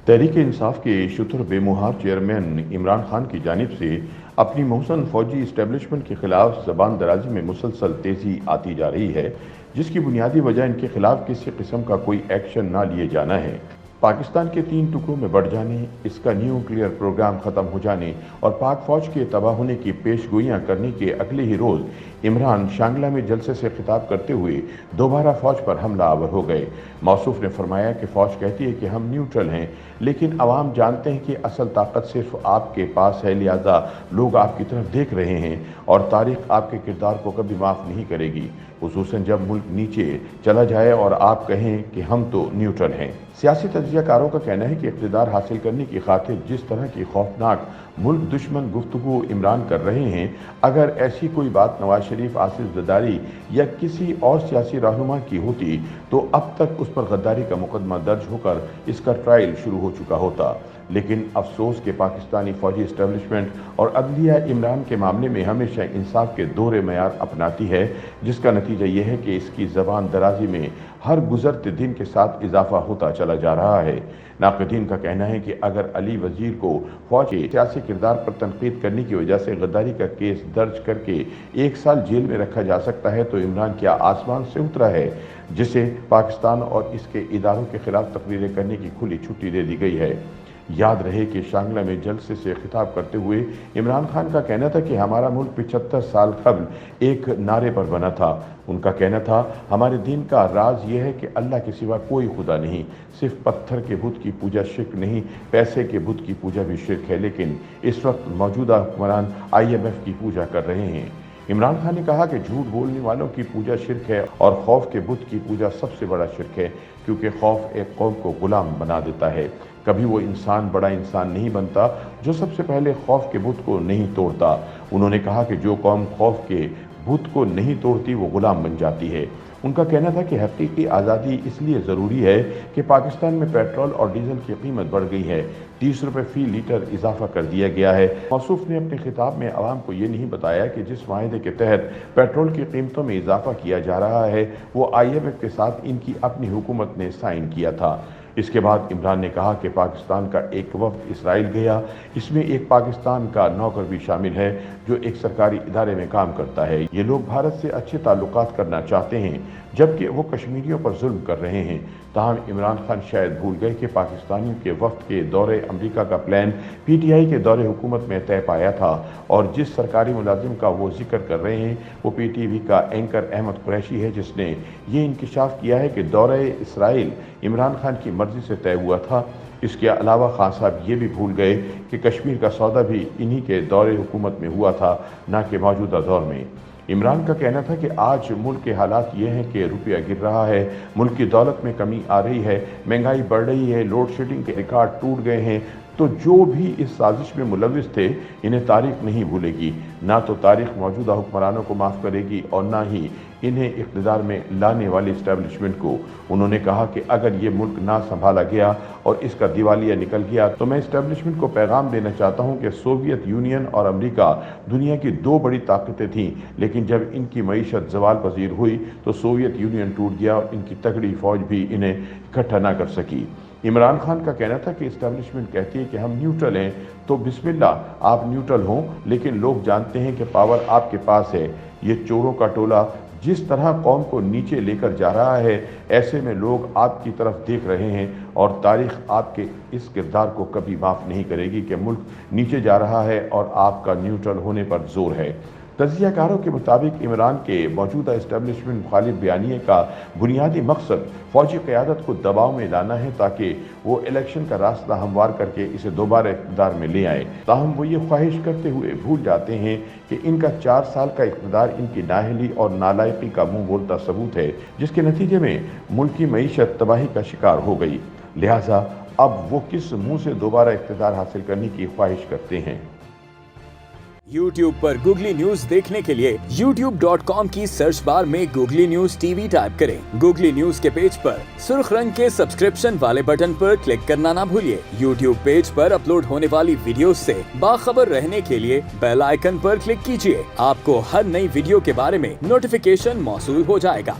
तहरीक इंसाफ के शुतर बेमुहार चेयरमैन इमरान खान की जानिब से अपनी मोहसन फौजी इस्टेब्लिशमेंट के खिलाफ जबान दराजी में मुसलसल तेजी आती जा रही है, जिसकी बुनियादी वजह इनके खिलाफ किसी किस्म का कोई एक्शन ना लिए जाना है। पाकिस्तान के 3 टुकड़ों में बढ़ जाने, इसका न्यूक्लियर प्रोग्राम ख़त्म हो जाने और पाक फौज के तबाह होने की पेशगोइयाँ करने के अगले ही रोज़ इमरान शांगला में जलसे से खिताब करते हुए दोबारा फौज पर हमला आवर हो गए। मौसूफ ने फरमाया कि फौज कहती है कि हम न्यूट्रल हैं, लेकिन अवाम जानते हैं कि असल ताकत सिर्फ आपके पास है, लिहाजा लोग आपकी तरफ देख रहे हैं और तारीख आपके किरदार को कभी माफ़ नहीं करेगी, खुसूसन जब मुल्क नीचे चला जाए और आप कहें कि हम तो न्यूट्रल हैं। सियासी तज्जियाकारों का कहना है कि इक़्तिदार हासिल करने की खातिर जिस तरह की खौफनाक मुल्क दुश्मन गुफ्तगू इमरान कर रहे हैं, अगर ऐसी कोई बात नवाज शरीफ, आसिफ जरदारी या किसी और सियासी रहनुमा की होती तो अब तक उस पर गद्दारी का मुकदमा दर्ज होकर इसका ट्रायल शुरू हो चुका होता। लेकिन अफसोस के पाकिस्तानी फौजी इस्टेब्लिशमेंट और अदलिया इमरान के मामले में हमेशा इंसाफ के दोहरे मयार अपनाती है, जिसका नतीजा ये है कि इसकी ज़बान दराजी में हर गुजरते दिन के साथ इजाफा होता चला जा रहा है। नाक़दीन का कहना है कि अगर अली वजीर को फौज के सियासी किरदार पर तनकीद करने की वजह से गद्दारी का केस दर्ज करके 1 साल जेल में रखा जा सकता है, तो इमरान क्या आसमान से उतरा है जिसे पाकिस्तान और इसके इदारों के खिलाफ तकरीरें करने की खुली छुट्टी दे दी गई है। याद रहे कि शांगला में जलसे से खिताब करते हुए इमरान खान का कहना था कि हमारा मुल्क 75 साल कबल एक नारे पर बना था। उनका कहना था, हमारे दीन का राज यह है कि अल्लाह के सिवा कोई खुदा नहीं, सिर्फ पत्थर के बुत की पूजा शिर्क नहीं, पैसे के बुत की पूजा भी शिर्क है। लेकिन इस वक्त मौजूदा हुक्मरान IMF की पूजा कर रहे हैं। इमरान खान ने कहा कि झूठ बोलने वालों की पूजा शिर्क है और खौफ के बुत की पूजा सबसे बड़ा शिर्क है, क्योंकि खौफ एक कौम को गुलाम बना देता है। कभी वो इंसान बड़ा इंसान नहीं बनता जो सबसे पहले खौफ के बुत को नहीं तोड़ता। उन्होंने कहा कि जो कौम खौफ के बुत को नहीं तोड़ती वो गुलाम बन जाती है। उनका कहना था कि हकीकी आज़ादी इसलिए ज़रूरी है कि पाकिस्तान में पेट्रोल और डीजल की कीमत बढ़ गई है, 30 रुपये फ़ी लीटर इजाफा कर दिया गया है। मौसूफ ने अपने खिताब में आवाम को ये नहीं बताया कि जिस वायदे के तहत पेट्रोल की कीमतों में इजाफा किया जा रहा है वो IMF के साथ इनकी अपनी हुकूमत ने साइन किया था। इसके बाद इमरान ने कहा कि पाकिस्तान का एक वफ्द इसराइल गया, इसमें एक पाकिस्तान का नौकर भी शामिल है जो एक सरकारी इदारे में काम करता है। ये लोग भारत से अच्छे ताल्लुकात करना चाहते हैं, जबकि वो कश्मीरियों पर जुल्म कर रहे हैं। ताहम इमरान खान शायद भूल गए कि पाकिस्तानियों के वफ्द के दौरे अमरीका का प्लान PTI के दौरे हुकूमत में तय पाया था और जिस सरकारी मुलाजिम का वो जिक्र कर रहे हैं वो PTV का एंकर अहमद कुरैशी है, जिसने ये इंकिशाफ किया है कि दौरे इसराइल इमरान खान की मर्जी से तय हुआ था। इसके अलावा खान साहब ये भी भूल गए कि कश्मीर का सौदा भी इन्हीं के दौरे हुकूमत में हुआ था, ना कि मौजूदा दौर में। इमरान का कहना था कि आज मुल्क के हालात ये हैं कि रुपया गिर रहा है, मुल्क की दौलत में कमी आ रही है, महंगाई बढ़ रही है, लोड शेडिंग के रिकॉर्ड टूट गए हैं, तो जो भी इस साजिश में मुलविस थे इन्हें तारीख नहीं भूलेगी। ना तो तारीख मौजूदा हुक्मरानों को माफ़ करेगी और ना ही इन्हें इक़्तिदार में लाने वाली इस्टेब्लिशमेंट को। उन्होंने कहा कि अगर ये मुल्क ना संभाला गया और इसका दिवालिया निकल गया तो मैं इस्टेब्लिशमेंट को पैगाम देना चाहता हूँ कि सोवियत यूनियन और अमेरिका दुनिया की 2 बड़ी ताकतें थीं, लेकिन जब इनकी मईशत ज़वाल पजीर हुई तो सोवियत यूनियन टूट गया और इनकी तगड़ी फ़ौज भी इन्हें इकट्ठा ना कर सकी। इमरान खान का कहना था कि इस्टेब्लिशमेंट कहती है कि हम न्यूट्रल हैं, तो बिस्मिल्लाह आप न्यूट्रल हों, लेकिन लोग जानते हैं कि पावर आपके पास है। ये चोरों का टोला जिस तरह कौम को नीचे लेकर जा रहा है, ऐसे में लोग आपकी तरफ देख रहे हैं और तारीख आपके इस किरदार को कभी माफ़ नहीं करेगी कि मुल्क नीचे जा रहा है और आपका न्यूट्रल होने पर जोर है। तज्जियाकारों के मुताबिक इमरान के मौजूदा इस्टेब्लिशमेंट मुखालिफ बयानिए का बुनियादी मकसद फौजी क़यादत को दबाव में लाना है ताकि वो इलेक्शन का रास्ता हमवार करके इसे दोबारा इक़्तिदार में ले आए। ताहम वो ये ख्वाहिश करते हुए भूल जाते हैं कि इनका 4 साल का इक़्तिदार इनकी नाअहली और नालायकी का मुँह बोलता सबूत है, जिसके नतीजे में मुल्क की मईशत तबाही का शिकार हो गई। लिहाजा अब वो किस मुँह से दोबारा इक़्तिदार हासिल करने की ख्वाहिश करते हैं। YouTube पर गूगली न्यूज देखने के लिए youtube.com की सर्च बार में गूगली न्यूज TV टाइप करें। गूगली न्यूज के पेज पर सुर्ख रंग के सब्सक्रिप्शन वाले बटन पर क्लिक करना ना भूलिए। YouTube पेज पर अपलोड होने वाली वीडियोस से बाखबर रहने के लिए बेल आइकन पर क्लिक कीजिए। आपको हर नई वीडियो के बारे में नोटिफिकेशन मौसूल हो जाएगा।